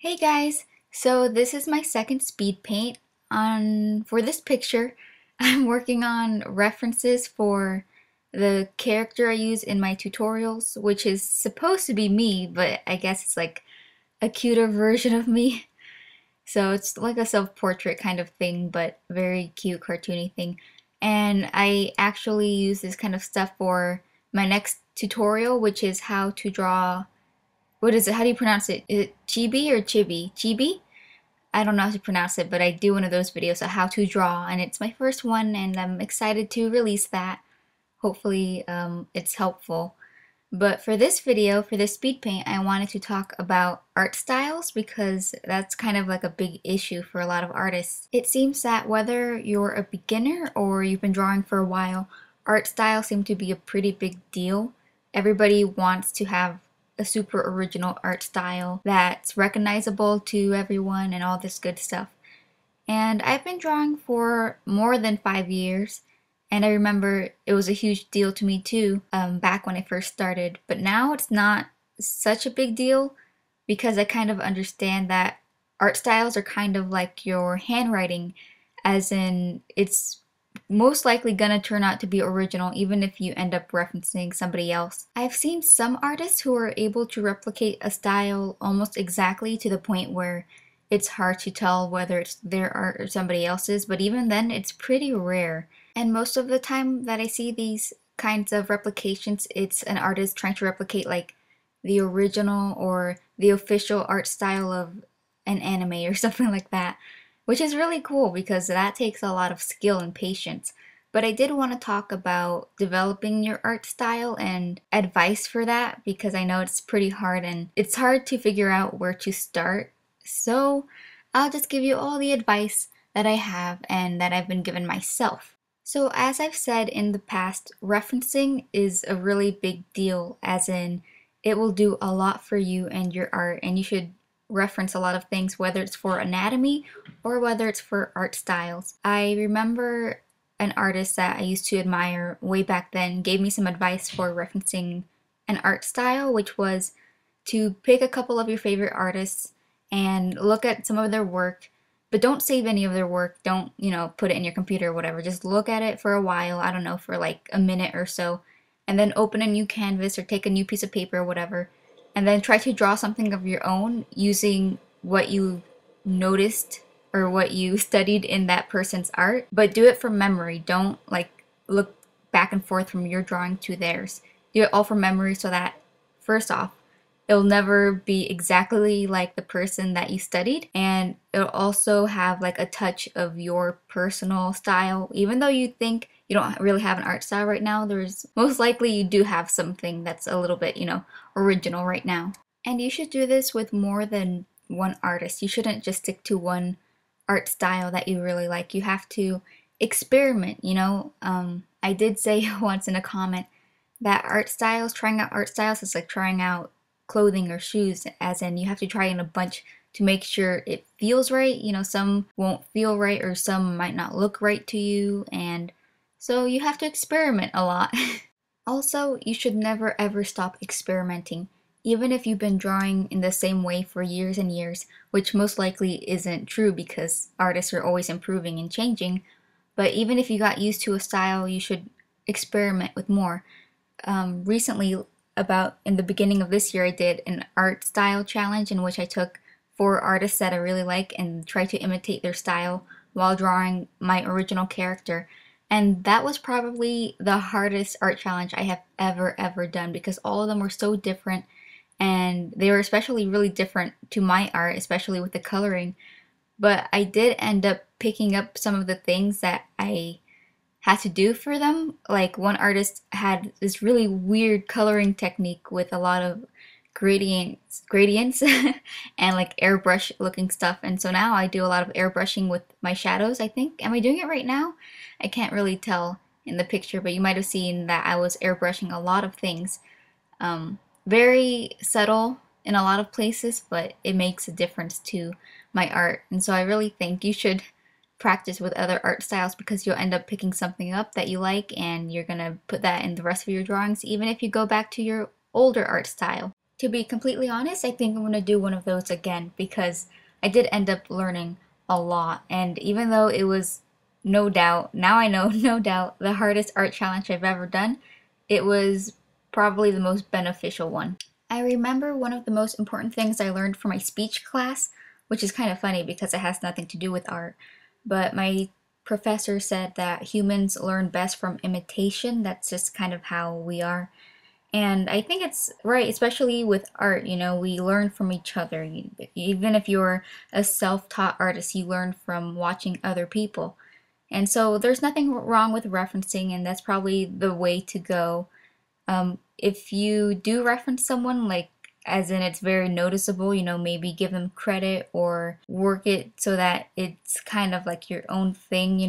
Hey guys, so this is my second speed paint. For this picture, I'm working on references for the character I use in my tutorials, which is supposed to be me, but I guess it's like a cuter version of me. So it's like a self-portrait kind of thing, but very cute cartoony thing. And I actually use this kind of stuff for my next tutorial, which is how to draw, what is it? How do you pronounce it? Is it chibi or chibi? Chibi? I don't know how to pronounce it, but I do one of those videos on how to draw, and it's my first one, and I'm excited to release that. Hopefully, it's helpful. But for this video, for this speed paint, I wanted to talk about art styles because that's kind of like a big issue for a lot of artists. It seems that whether you're a beginner or you've been drawing for a while, art styles seem to be a pretty big deal. Everybody wants to have a super original art style that's recognizable to everyone and all this good stuff. And I've been drawing for more than 5 years, and I remember it was a huge deal to me too, back when I first started. But now it's not such a big deal because I kind of understand that art styles are kind of like your handwriting, as in it's most likely gonna turn out to be original even if you end up referencing somebody else. I've seen some artists who are able to replicate a style almost exactly to the point where it's hard to tell whether it's their art or somebody else's, but even then it's pretty rare. And most of the time that I see these kinds of replications, it's an artist trying to replicate like the original or the official art style of an anime or something like that, which is really cool because that takes a lot of skill and patience. But I did want to talk about developing your art style and advice for that because I know it's pretty hard and it's hard to figure out where to start. So I'll just give you all the advice that I have and that I've been given myself. So as I've said in the past, referencing is a really big deal, as in it will do a lot for you and your art, and you should reference a lot of things, whether it's for anatomy or whether it's for art styles. I remember an artist that I used to admire way back then gave me some advice for referencing an art style, which was to pick a couple of your favorite artists and look at some of their work, but don't save any of their work. Don't, put it in your computer or whatever. Just look at it for a while, I don't know, for like a minute or so, and then open a new canvas or take a new piece of paper or whatever, and then try to draw something of your own using what you noticed or what you studied in that person's art, but do it from memory. Don't like look back and forth from your drawing to theirs. Do it all from memory so that, first off, it'll never be exactly like the person that you studied, and it'll also have like a touch of your personal style. Even though you think you don't really have an art style right now, there's most likely you do have something that's a little bit, original right now. And you should do this with more than one artist. You shouldn't just stick to one art style that you really like. You have to experiment. I did say once in a comment that trying out art styles is like trying out clothing or shoes, as in you have to try in a bunch to make sure it feels right. Some won't feel right or some might not look right to you, and so you have to experiment a lot. Also, you should never ever stop experimenting. Even if you've been drawing in the same way for years and years, which most likely isn't true because artists are always improving and changing, but even if you got used to a style, you should experiment with more. Recently, about in the beginning of this year, I did an art style challenge in which I took 4 artists that I really like and tried to imitate their style while drawing my original character. And that was probably the hardest art challenge I have ever done because all of them were so different, and they were especially really different to my art, especially with the coloring. But I did end up picking up some of the things that I had to do for them. Like one artist had this really weird coloring technique with a lot of gradients and like airbrush looking stuff. And so now I do a lot of airbrushing with my shadows, I think. Am I doing it right now? I can't really tell in the picture, but you might have seen that I was airbrushing a lot of things. Very subtle in a lot of places, but it makes a difference to my art. And so I really think you should practice with other art styles because you'll end up picking something up that you like and you're gonna put that in the rest of your drawings even if you go back to your older art style. To be completely honest, I think I'm going to do one of those again because I did end up learning a lot. And even though it was no doubt, now I know, no doubt, the hardest art challenge I've ever done, it was probably the most beneficial one. I remember one of the most important things I learned from my speech class, which is kind of funny because it has nothing to do with art, but my professor said that humans learn best from imitation. That's just kind of how we are. And I think it's right, especially with art, we learn from each other. Even if you're a self-taught artist, you learn from watching other people. And so there's nothing wrong with referencing, and that's probably the way to go. If you do reference someone, like as in it's very noticeable, maybe give them credit or work it so that it's kind of like your own thing,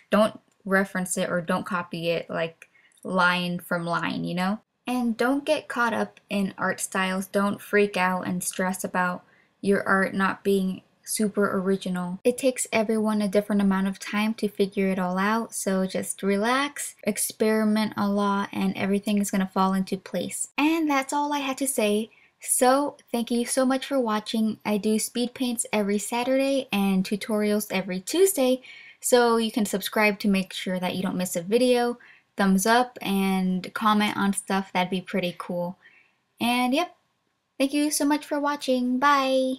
don't reference it or don't copy it like line from line. And don't get caught up in art styles. Don't freak out and stress about your art not being super original. It takes everyone a different amount of time to figure it all out, so just relax, experiment a lot, and everything is gonna fall into place. And that's all I had to say. So, thank you so much for watching. I do speed paints every Saturday and tutorials every Tuesday, so you can subscribe to make sure that you don't miss a video. Thumbs up and comment on stuff, that'd be pretty cool. And yep, thank you so much for watching. Bye!